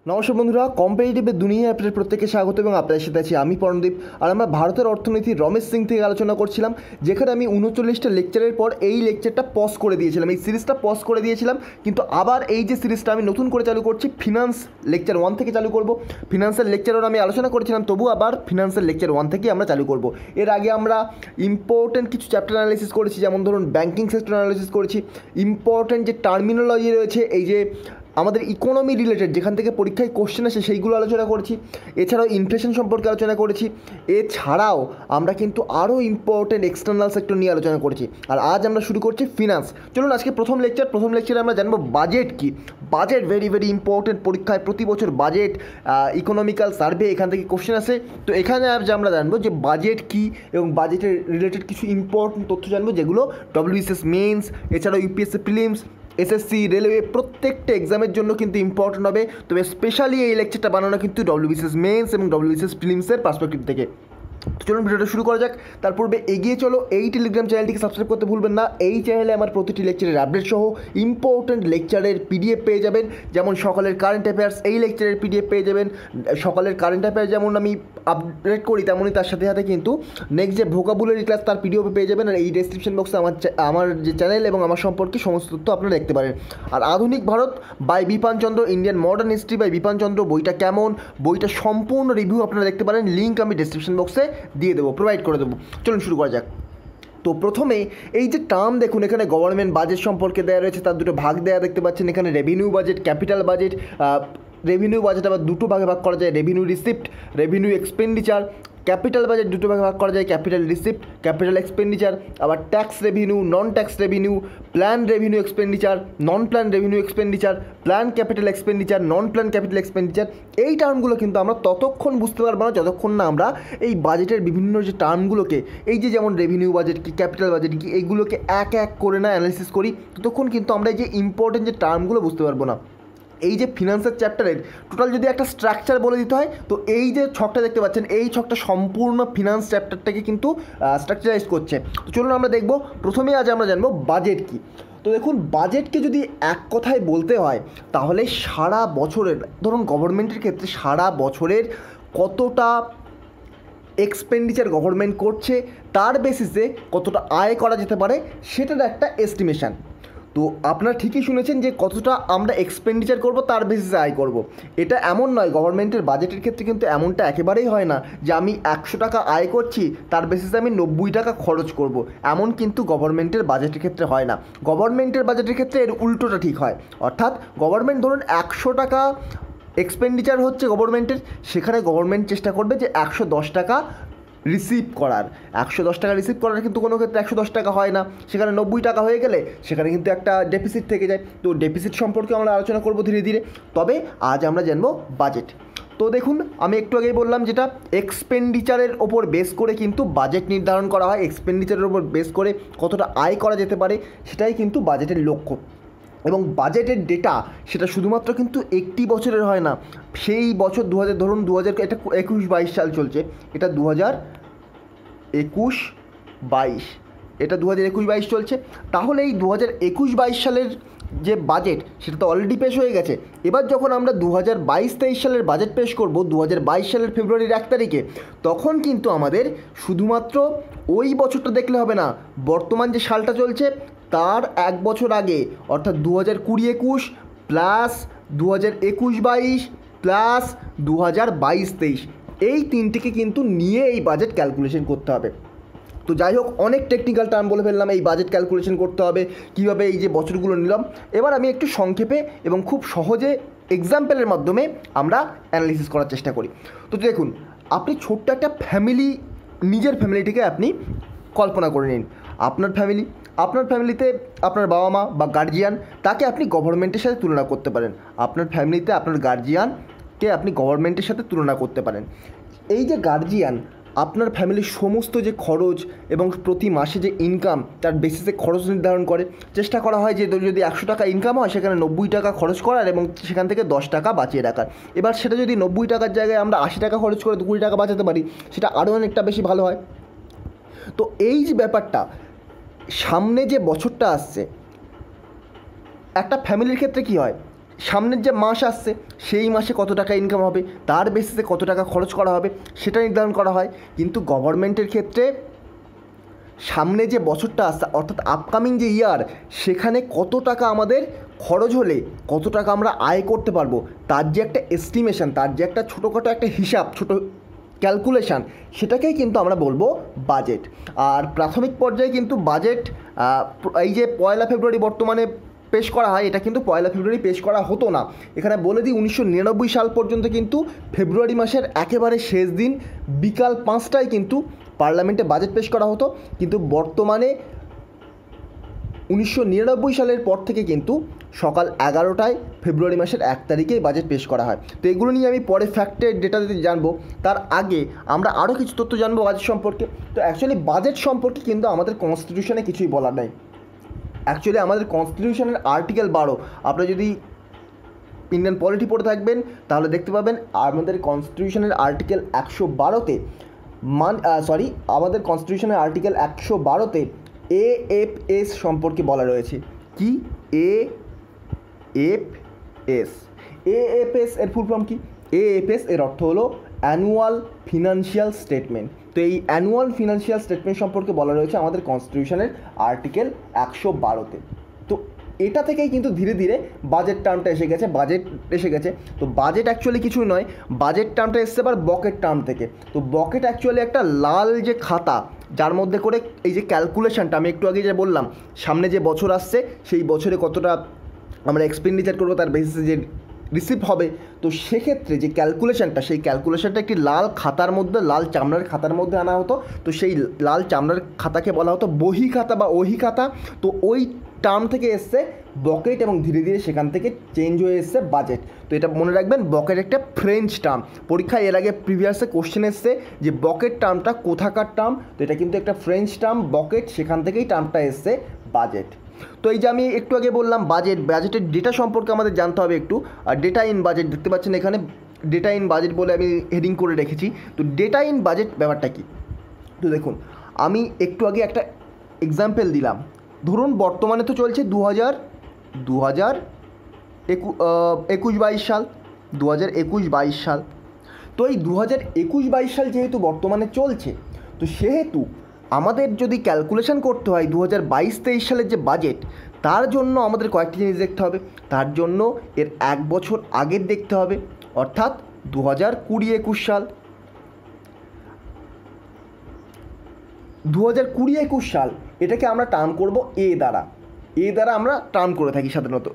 নমস্কার বন্ধুরা, কম্পিটিটিভের দুনিয়া আপনাদের প্রত্যেককে স্বাগত এবং আপনাদের সাথে আছি আমি পরমদীপ। আর আমরা ভারতের অর্থনীতি রমেশ সিং থেকে আলোচনা করছিলাম, যেখানে আমি 39টা লেকচারের পর এই লেকচারটা পজ করে দিয়েছিলাম, এই সিরিজটা পজ করে দিয়েছিলাম। কিন্তু আবার এই যে সিরিজটা আমি নতুন করে চালু করছি, ফিনান্স লেকচার 1 থেকে চালু করব। ফিনান্সের লেকচারও আমি আলোচনা করেছিলাম, তবু আবার ফিনান্সের লেকচার 1 থেকেই আমরা চালু করব। এর আগে আমরা ইম্পর্টেন্ট কিছু চ্যাপ্টার অ্যানালিসিস করেছি, যেমন ধরুন ব্যাঙ্কিং সেক্টর অ্যানালিসিস করেছি। ইম্পর্টেন্ট যে টার্মিনোলজি রয়েছে, এই যে আমাদের ইকোনমি রিলেটেড যেখান থেকে পরীক্ষায় কোশ্চেন আসে সেইগুলো আলোচনা করেছি। এছাড়াও ইনফ্লেশন সম্পর্কে আলোচনা করেছি। এছাড়াও আমরা কিন্তু আরও ইম্পর্টেন্ট এক্সটার্নাল সেক্টর নিয়ে আলোচনা করেছি। আর আজ আমরা শুরু করছি ফিনান্স। চলুন আজকে প্রথম লেকচারে আমরা জানবো বাজেট কি। বাজেট ভেরি ভেরি ইম্পর্টেন্ট, পরীক্ষায় প্রতি বছর বাজেট, ইকোনমিক্যাল সার্ভে এখান থেকে কোশ্চেন আসে। তো এখানে আজ আমরা জানবো যে বাজেট কি এবং বাজেটের রিলেটেড কিছু ইম্পর্টেন্ট তথ্য জানবো, যেগুলো ডব্লিউবিসিএস মেন্স, এছাড়াও ইউপিএসসি প্রিলিমস, এসএসসি, রেলওয়ে প্রত্যেকটা এক্সামের জন্য কিন্তু ইম্পর্টেন্ট হবে। তবে স্পেশালি এই লেকচারটা বানানো কিন্তু ডব্লিউবিসিএস মেন্স এবং ডব্লিউবিসিএস প্রিলিমসের পার্সপেক্টিভ থেকে। তো চলুন ভিডিওটা শুরু করা যাক। তার পূর্বে এগিয়ে চলো, এই টেলিগ্রাম চ্যানেলটিকে সাবস্ক্রাইব করতে ভুলবেন না। এই চ্যানেলে আমার প্রতিটি লেকচারের আপডেট সহ ইম্পর্টেন্ট লেকচারের পিডিএফ পেয়ে যাবেন। যেমন সকালের কারেন্ট অ্যাফেয়ার্স, এই লেকচারের পিডিএফ পেয়ে যাবেন। সকালের কারেন্ট অ্যাফেয়ার্স যেমন আমি আপডেট করি, তেমনই তার সাথে সাথে কিন্তু নেক্সট যে ভোকাবুলারি ক্লাস তার পিডিএফ পেয়ে যাবেন। আর এই ডেসক্রিপশন বক্সে আমার যে চ্যানেল এবং আমার সম্পর্কে সমস্ত তথ্য আপনারা দেখতে পারেন। আর Adhunik Bharat by Bipan Chandra, Indian modern history by Bipan Chandra, বইটা কেমন, বইটা সম্পূর্ণ রিভিউ আপনারা দেখতে পারেন। লিঙ্ক আমি ডেসক্রিপশন বক্সে দিয়ে দেবো, প্রোভাইড করে দেবো। চলুন শুরু করা যাক। তো প্রথমে এই যে টার্ম দেখুন, এখানে গভর্নমেন্ট বাজেট সম্পর্কে দেওয়া রয়েছে, তার দুটো ভাগ দেওয়া দেখতে পাচ্ছেন। এখানে revenue budget, capital budget. Revenue budget আবার দুটো ভাগে ভাগ করা যায়, revenue receipt, revenue expenditure. Capital budget দুটো ভাগে ভাগ করা যায়, ক্যাপিটাল রিসিপ্ট, ক্যাপিটাল এক্সপেন্ডিচার। আবার tax revenue, non tax revenue, plan revenue expenditure, non plan revenue expenditure, plan capital expenditure, non plan capital expenditure. এই টার্মগুলো কিন্তু আমরা ততক্ষণ বুঝতে পারবো না যতক্ষণ না আমরা এই বাজেটের বিভিন্ন যে টার্মগুলোকে, এই যে যেমন রেভিনিউ বাজেট কি, ক্যাপিটাল বাজেট কি, এইগুলোকে এক এক করে না অ্যানালিসিস করি, ততক্ষণ কিন্তু আমরা এই যে ইম্পর্টেন্ট যে টার্মগুলো বুঝতে পারবো না। এই যে ফিনান্সের চ্যাপ্টারের টোটাল যদি একটা স্ট্রাকচার বলে দিতে হয়, তো এই যে ছকটা দেখতে পাচ্ছেন, এই ছকটা সম্পূর্ণ ফিনান্স চ্যাপ্টারটাকে কিন্তু স্ট্রাকচারাইজ করছে। তো চলুন আমরা দেখব। প্রথমেই আজ আমরা জানবো বাজেট কি। তো দেখুন, বাজেটকে যদি এক কথায় বলতে হয়, তাহলে সারা বছরের, ধরুন গভর্নমেন্টের ক্ষেত্রে সারা বছরের কতটা এক্সপেন্ডিচার গভর্নমেন্ট করছে, তার বেসিসে কতটা আয় করা যেতে পারে, সেটার একটা এস্টিমেশান। তো আপনারা ঠিকই শুনেছেন যে কতটা আমরা এক্সপেন্ডিচার করব তার বেসিসে আয় করব। এটা এমন নয়, গভর্নমেন্টের বাজেটের ক্ষেত্রে কিন্তু এমনটা একেবারেই হয় না যে আমি 100 টাকা আয় করছি, তার বেসিসে আমি 90 টাকা খরচ করব। এমন কিন্তু গভর্নমেন্টের বাজেটের ক্ষেত্রে হয় না। গভর্নমেন্টের বাজেটের ক্ষেত্রে এর উল্টোটা ঠিক হয়। অর্থাৎ গভর্নমেন্ট ধরুন 100 টাকা এক্সপেন্ডিচার হচ্ছে গভর্নমেন্টের, সেখানে গভর্নমেন্ট চেষ্টা করবে যে 110 টাকা রিসিভ করার। 110 টাকা রিসিভ করার কিন্তু কোনো ক্ষেত্রে 110 টাকা হয় না, সেখানে 90 টাকা হয়ে গেলে সেখানে কিন্তু একটা ডেফিসিট থেকে যায়। তো ডেফিসিট সম্পর্কে আমরা আলোচনা করব ধীরে ধীরে। তবে আজ আমরা জানবো বাজেট। তো দেখুন, আমি একটু আগেই বললাম যেটা এক্সপেন্ডিচারের ওপর বেস করে কিন্তু বাজেট নির্ধারণ করা হয়। এক্সপেন্ডিচারের ওপর বেস করে কতটা আয় করা যেতে পারে, সেটাই কিন্তু বাজেটের লক্ষ্য। এবং বাজেটের ডেটা সেটা শুধুমাত্র কিন্তু একটি বছরের হয় না, সেই বছর ধরুন 2000, এটা 21-22 সাল চলছে, এটা 2021-22, এটা 2021-22 চলছে। তাহলে এই 2021-22 সালের যে বাজেট, সেটা তো অলরেডি পেশ হয়ে গেছে। এবার যখন আমরা 2022-23 সালের বাজেট পেশ করব 2022 সালের ফেব্রুয়ারির 1 তারিখে, তখন কিন্তু আমাদের শুধুমাত্র ওই বছরটা দেখলে হবে না, বর্তমান যে সালটা চলছে তার এক বছর আগে, অর্থাৎ 2020-21 প্লাস 2021-22 প্লাস 2022-23, এই তিনটিকে কিন্তু নিয়ে এই বাজেট ক্যালকুলেশন করতে হবে। তো যাই হোক, অনেক টেকনিক্যাল টার্ম বলে ফেললাম। এই বাজেট ক্যালকুলেশন করতে হবে কীভাবে, এই যে বছরগুলো নিলাম। এবার আমি একটু সংক্ষেপে এবং খুব সহজে এক্সাম্পলের মাধ্যমে আমরা অ্যানালিসিস করার চেষ্টা করি। তো দেখুন, আপনি ছোট্ট একটা ফ্যামিলি, নিজের ফ্যামিলিটিকে আপনি কল্পনা করে নিন। আপনার ফ্যামিলিতে আপনার বাবা মা বা গার্জিয়ান, তাকে আপনি গভর্নমেন্টের সাথে তুলনা করতে পারেন। আপনার ফ্যামিলিতে আপনার গার্জিয়ানকে আপনি গভর্নমেন্টের সাথে তুলনা করতে পারেন। এই যে গার্জিয়ান আপনার ফ্যামিলির সমস্ত যে খরচ এবং প্রতি মাসে যে ইনকাম, তার বেসিসে খরচ নির্ধারণ করে। চেষ্টা করা হয় যে যদি 100 টাকা ইনকাম হয়, সেখানে 90 টাকা খরচ করার এবং সেখান থেকে 10 টাকা বাঁচিয়ে রাখার। এবার সেটা যদি 90 টাকার জায়গায় আমরা 80 টাকা খরচ করে 20 টাকা বাঁচাতে পারি, সেটা আরও অনেকটা বেশি ভালো হয়। তো এই যে ব্যাপারটা, সামনে যে বছরটা আসছে, একটা ফ্যামিলির ক্ষেত্রে কী হয়, সামনের যে মাস আসছে সেই মাসে কত টাকা ইনকাম হবে, তার বেসিসে কত টাকা খরচ করা হবে সেটা নির্ধারণ করা হয়। কিন্তু গভর্নমেন্টের ক্ষেত্রে সামনে যে বছরটা আসছে অর্থাৎ আপকামিং যে ইয়ার, সেখানে কত টাকা আমাদের খরচ হলে কত টাকা আমরা আয় করতে পারবো, তার যে একটা এস্টিমেশন, তার যে একটা ছোটোখাটো একটা হিসাব, ছোটো ক্যালকুলেশান, সেটাকেই কিন্তু আমরা বলবো বাজেট। আর প্রাথমিক পর্যায়ে কিন্তু বাজেট এই যে 1 ফেব্রুয়ারি বর্তমানে পেশ করা হয়, এটা কিন্তু 1 ফেব্রুয়ারি পেশ করা হতো না। এখানে বলে দিই 1999 সাল পর্যন্ত কিন্তু ফেব্রুয়ারি মাসের একেবারে শেষ দিন বিকাল 5টায় কিন্তু পার্লামেন্টে বাজেট পেশ করা হতো। কিন্তু বর্তমানে 1999 সালের পর থেকে কিন্তু সকাল 11টায় ফেব্রুয়ারি মাসের 1 তারিখেই বাজেট পেশ করা হয়। তো এগুলো নিয়ে আমি পরে ফ্যাক্টের ডেটাতে জানবো, তার আগে আমরা আরও কিছু তথ্য জানবো বাজেট সম্পর্কে। তো অ্যাকচুয়ালি বাজেট সম্পর্কে কিন্তু আমাদের কনস্টিটিউশনে কিছুই বলার নেই। অ্যাকচুয়ালি আমাদের কনস্টিটিউশনের আর্টিকেল 12, আপনারা যদি ইন্ডিয়ান পলিটি পড়ে থাকবেন তাহলে দেখতে পাবেন আমাদের কনস্টিটিউশনের আর্টিকেল 112তে আমাদের কনস্টিটিউশনের আর্টিকেল 112তে AFS সম্পর্কে বলা রয়েছে। কি AFS এর ফুল ফর্ম কি? AFS এর অর্থ হলো অ্যানুয়াল ফিনান্সিয়াল স্টেটমেন্ট। তো এই অ্যানুয়াল ফিনান্সিয়াল স্টেটমেন্ট সম্পর্কে বলা রয়েছে আমাদের কনস্টিটিউশনের আর্টিকেল 112তে। তো এটা থেকেই কিন্তু ধীরে ধীরে বাজেট টার্মটা এসে গেছে। তো বাজেট অ্যাকচুয়ালি কিছুই নয়, বাজেট টার্মটা এসছে আবার বকেট টার্ম থেকে। তো বকেট অ্যাকচুয়ালি একটা লাল যে খাতা, যার মধ্যে করে এই যে ক্যালকুলেশনটা আমি একটু আগে যে বললাম, সামনে যে বছর আসছে সেই বছরে কতটা আমরা এক্সপেন্ডিচার করবো তার বেসিসে যে রিসিপ্ট হবে। তো সেক্ষেত্রে যে ক্যালকুলেশনটা, সেই ক্যালকুলেশনটা একটি লাল খাতার মধ্যে, লাল চামড়ার খাতার মধ্যে আনা হতো। তো সেই লাল চামড়ার খাতাকে বলা হতো বহি খাতা বা ওহি খাতা। তো ওই টার্ম থেকে এসছে বকেট এবং ধীরে ধীরে সেখান থেকে চেঞ্জ হয়ে এসছে বাজেট। তো এটা মনে রাখবেন, বকেট একটা ফ্রেঞ্চ টার্ম। পরীক্ষায় এর আগে প্রিভিয়াসে কোশ্চেন এসছে যে বকেট টার্মটা কোথাকার টার্ম, তো এটা কিন্তু একটা ফ্রেঞ্চ টার্ম বকেট, সেখান থেকেই টার্মটা এসছে বাজেট। তো এই যে আমি একটু আগে বললাম বাজেটের ডেটা সম্পর্কে আমাদের জানতে হবে একটু। আর ডেটা ইন বাজেট দেখতে পাচ্ছেন এখানে, ডেটা ইন বাজেট বলে আমি হেডিং করে রেখেছি। তো ডেটা ইন বাজেট ব্যাপারটা কি? তো দেখুন, আমি একটু আগে একটা এক্সাম্পল দিলাম। ধরুন বর্তমানে তো চলছে 2021-22 সাল, 2021-22 সাল। তো এই 2021-22 সাল যেহেতু বর্তমানে চলছে, তো সেহেতু আমাদের যদি ক্যালকুলেশন করতে হয় 2022-23 সালের যে বাজেট, তার জন্য আমাদের কয়েকটি জিনিস দেখতে হবে। তার জন্য এর 1 বছর আগের দেখতে হবে, অর্থাৎ 2020-21 সাল। 2020-21 সাল এটাকে আমরা টার্ম করব এ দ্বারা আমরা টার্ম করে থাকি সাধারণত,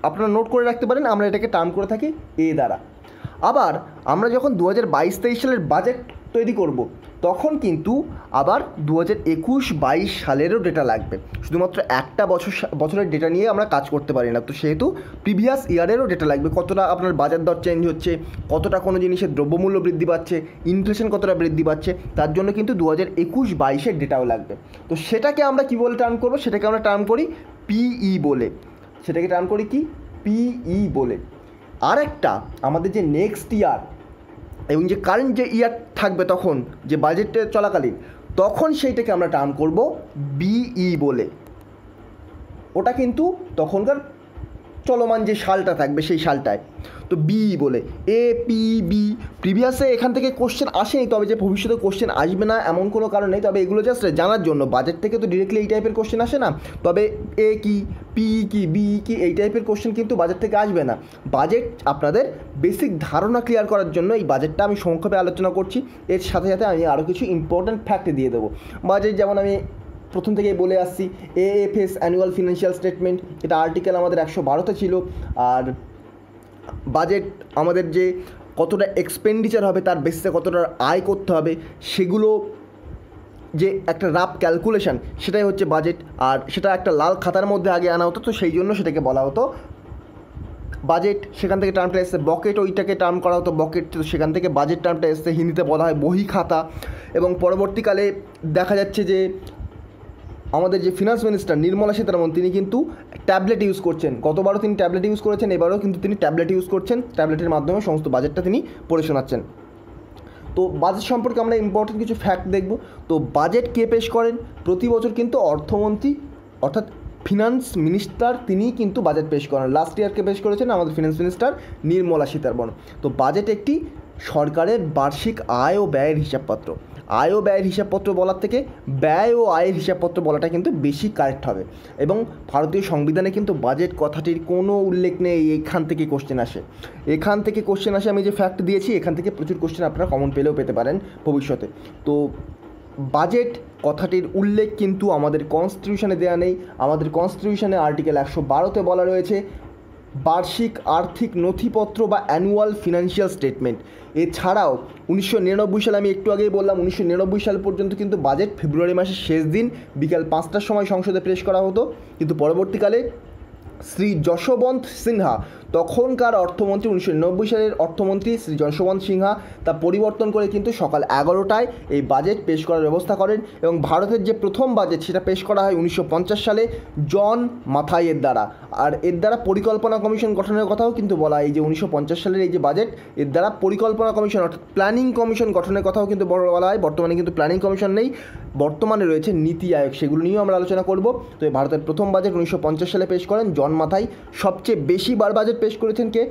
আপনারা নোট করে রাখতে পারেন, আমরা এটাকে টার্ম করে থাকি এ দ্বারা। আবার আমরা যখন 2022-23 সালের বাজেট তৈরি করব, তখন কিন্তু আবার 2021-22 সালেরও ডেটা লাগবে। শুধুমাত্র একটা বছরের ডেটা নিয়ে আমরা কাজ করতে পারি না। তো সেহেতু প্রিভিয়াস ইয়ারেরও ডেটা লাগবে, কতটা আপনার বাজার দর চেঞ্জ হচ্ছে, কতটা কোনো জিনিসের দ্রব্যমূল্য বৃদ্ধি পাচ্ছে, ইনফ্লেশন কতটা বৃদ্ধি পাচ্ছে, তার জন্য কিন্তু 2021-22-এর ডেটাও লাগবে। তো সেটাকে আমরা কী বলে টার্ম করব? সেটাকে আমরা টার্ম করি পিই বলে। আর একটা আমাদের যে নেক্সট ইয়ার এবং যে কারেন্ট যে ইয়ার থাকবে তখন যে বাজেটে চলাকালীন, তখন সেইটাকে আমরা টার্ম করব বিই বলে। ওটা কিন্তু তখনকার চলমান যে সালটা থাকবে সেই সালটায়, তো বিই বলে। APB প্রিভিয়াসে এখান থেকে কোশ্চেন আসেনি, তবে যে ভবিষ্যতে কোশ্চেন আসবে না এমন কোনো কারণ নেই, তবে এগুলো জাস্ট জানার জন্য। বাজেট থেকে তো ডিরেক্টলি এই টাইপের কোশ্চেন আসে না, তবে এ কি, পিই কি, বিই কি, এই টাইপের কোশ্চেন কিন্তু বাজেট থেকে আসবে না। বাজেট আপনাদের বেসিক ধারণা ক্লিয়ার করার জন্য এই বাজেটটা আমি সংক্ষেপে আলোচনা করছি। এর সাথে সাথে আমি আরও কিছু ইম্পর্ট্যান্ট ফ্যাক্ট দিয়ে দেবো। বাজেট যেমন আমি প্রথম থেকেই বলে আসছি, AFS অ্যানুয়াল ফিনান্সিয়াল স্টেটমেন্ট, এটা আর্টিকেল আমাদের 112তে ছিল। আর বাজেট আমাদের যে কতটা এক্সপেন্ডিচার হবে তার বেসিসে কতটা আয় করতে হবে, সেগুলো যে একটা রাফ ক্যালকুলেশন, সেটাই হচ্ছে বাজেট। আর সেটা একটা লাল খাতার মধ্যে আগে আনা হতো, তো সেই জন্য সেটাকে বলা হতো বাজেট। সেখান থেকে টার্মটা এসছে বকেট, ওইটাকে টার্ম করা হতো বকেট, তো সেখান থেকে বাজেট টার্মটা এসছে, হিন্দিতে বলা হয় বহি খাতা। এবং পরবর্তীকালে দেখা যাচ্ছে যে আমাদের যে ফিনান্স মিনিস্টার নির্মলা সীতারামন, তিনি কিন্তু ট্যাবলেট ইউজ করছেন। গতবারও তিনি ট্যাবলেট ইউজ করেছেন, এবারও কিন্তু তিনি ট্যাবলেট ইউজ করছেন, ট্যাবলেটের মাধ্যমে সমস্ত বাজেটটা তিনি পড়ে শোনাচ্ছেন। তো বাজেট সম্পর্কে আমরা ইম্পর্টেন্ট কিছু ফ্যাক্ট দেখব। তো বাজেট কে পেশ করেন? প্রতি বছর কিন্তু অর্থমন্ত্রী, অর্থাৎ ফিনান্স মিনিস্টার তিনিই কিন্তু বাজেট পেশ করেন। লাস্ট ইয়ারকে পেশ করেছেন আমাদের ফিনান্স মিনিস্টার নির্মলা সীতারামন। তো বাজেট একটি সরকারের বার্ষিক আয় ও ব্যয়ের হিসাবপত্র। আয় ও ব্যয়ের হিসাবপত্র বলার থেকে ব্যয় ও আয়ের হিসাবপত্র বলাটা কিন্তু বেশি কারেক্ট হবে। এবং ভারতীয় সংবিধানে কিন্তু বাজেট কথাটির কোনো উল্লেখ নেই। এখান থেকে কোশ্চেন আসে, আমি যে ফ্যাক্ট দিয়েছি এখান থেকে প্রচুর কোশ্চেন আপনারা কমন পেলেও পেতে পারেন ভবিষ্যতে। তো বাজেট কথাটির উল্লেখ কিন্তু আমাদের কনস্টিটিউশনে দেওয়া নেই। আমাদের কনস্টিটিউশনে আর্টিকেল 112-তে বলা রয়েছে বার্ষিক আর্থিক নথিপত্র বা অ্যানুয়াল ফিনান্সিয়াল স্টেটমেন্ট। এছাড়াও 1999 সালে, আমি একটু আগেই বললাম 1999 সাল পর্যন্ত কিন্তু বাজেট ফেব্রুয়ারি মাসের শেষ দিন বিকাল 5টার সময় সংসদে পেশ করা হতো। কিন্তু পরবর্তীকালে শ্রী যশবন্ত সিনহা, তখনকার অর্থমন্ত্রী, 1999 সালের অর্থমন্ত্রী শ্রী যশবন্ত সিনহা তা পরিবর্তন করে কিন্তু সকাল 11টায় এই বাজেট পেশ করার ব্যবস্থা করেন। এবং ভারতের যে প্রথম বাজেট সেটা পেশ করা হয় 1950 সালে জন মাথাইয়ের দ্বারা। আর এর দ্বারা পরিকল্পনা কমিশন গঠনের কথাও কিন্তু বলা হয়। এই যে 1950 সালের এই যে বাজেট, এর দ্বারা পরিকল্পনা কমিশন অর্থাৎ প্ল্যানিং কমিশন গঠনের কথাও কিন্তু বলা হয়। বর্তমানে কিন্তু প্ল্যানিং কমিশন নেই, বর্তমানে রয়েছে নীতি আয়োগ, সেগুলো নিয়েও আমরা আলোচনা করব। তো এই ভারতের প্রথম বাজেট 1950 সালে পেশ করেন জন মাথাই। সবচেয়ে বেশিবার বাজেট পেশ করেছেন কে?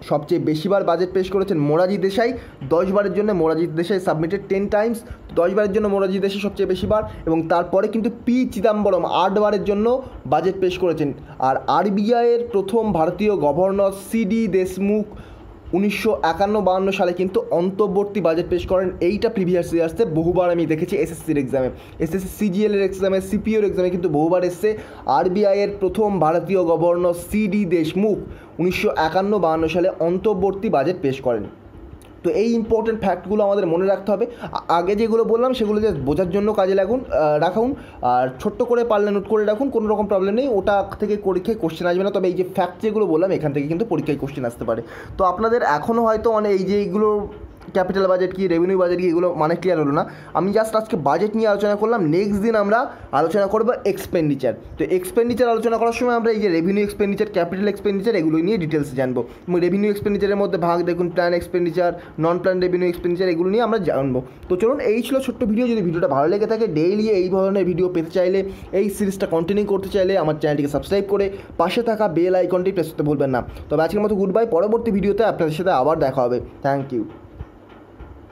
সবচেয়ে বেশিবার বাজেট পেশ করেছেন মোরারজি দেশাই, 10 বারের জন্য মোরারজি দেশাই সাবমিটেড 10 টাইমস, 10 বারের জন্য মোরারজি দেশাই সবচেয়ে বেশিবার। এবং তারপরে কিন্তু পি চিদাম্বরম 8 বারের জন্য বাজেট পেশ করেছেন। আর আরবিআইয়ের প্রথম ভারতীয় গভর্নর সিডি দেশমুখ 1951-52 সালে কিন্তু অন্তর্বর্তী বাজেট পেশ করেন। এইটা প্রিভিয়াস ইয়ার্সে বহুবার আমি দেখেছি, এসএসসির এক্সামে, এসএসসি সিজিএলের এক্সামে, সিপিওর এক্সামে কিন্তু বহুবার এসছে আরবিআইয়ের প্রথম ভারতীয় গভর্নর সিডি দেশমুখ 1951-52 সালে অন্তর্বর্তী বাজেট পেশ করেন। তো এই ইম্পর্টেন্ট ফ্যাক্টগুলো আমাদের মনে রাখতে হবে। আগে যেগুলো বললাম সেগুলো যে বোঝার জন্য কাজে রাখুন, আর ছোট্ট করে পারলে নোট করে রাখুন, কোনো রকম প্রবলেম নেই। ওটা থেকে পরীক্ষায় কোশ্চেন আসবে না, তবে এই যে ফ্যাক্ট যেগুলো বললাম এখান থেকে কিন্তু পরীক্ষায় কোশ্চেন আসতে পারে। তো আপনাদের এখনও হয়তো এই যে এইগুলো ক্যাপিটাল বাজেট কি, রেভিনিউ বাজেট কি, এগুলো মানে ক্লিয়ার হলো না। আমি জাস্ট আজকে বাজেট নিয়ে আলোচনা করলাম। নেক্সট দিন আমরা আলোচনা করবো এক্সপেন্ডিচার। তো এক্সপেন্ডিচার আলোচনা করার সময় আমরা এই যে রেভিনিউ এক্সপেন্ডিচার, ক্যাপিটাল এক্সপেন্ডিচার, এগুলো নিয়ে ডিটেলসে জানবো। এবং রেভিনিউ এক্সপেন্ডিচারের মধ্যে ভাগ দেখুন, plan expenditure, non plan revenue expenditure, এগুলো নিয়ে আমরা জানবো। তো চলুন, এই ছিল ছোট্ট ভিডিও। যদি ভিডিওটা ভালো লেগে থাকে, ডেইলি এই ধরনের ভিডিও পেতে চাইলে, এই সিরিজটা কন্টিনিউ করতে চাইলে আমার চ্যানেলটিকে সাবস্ক্রাইব করে পাশে থাকা বেল আইকনটি প্রেস করতে ভুলবেন না। তবে আজকের মতো গুড বাই। পরবর্তী ভিডিওতে আপনাদের সাথে আবার দেখা হবে। Thank you.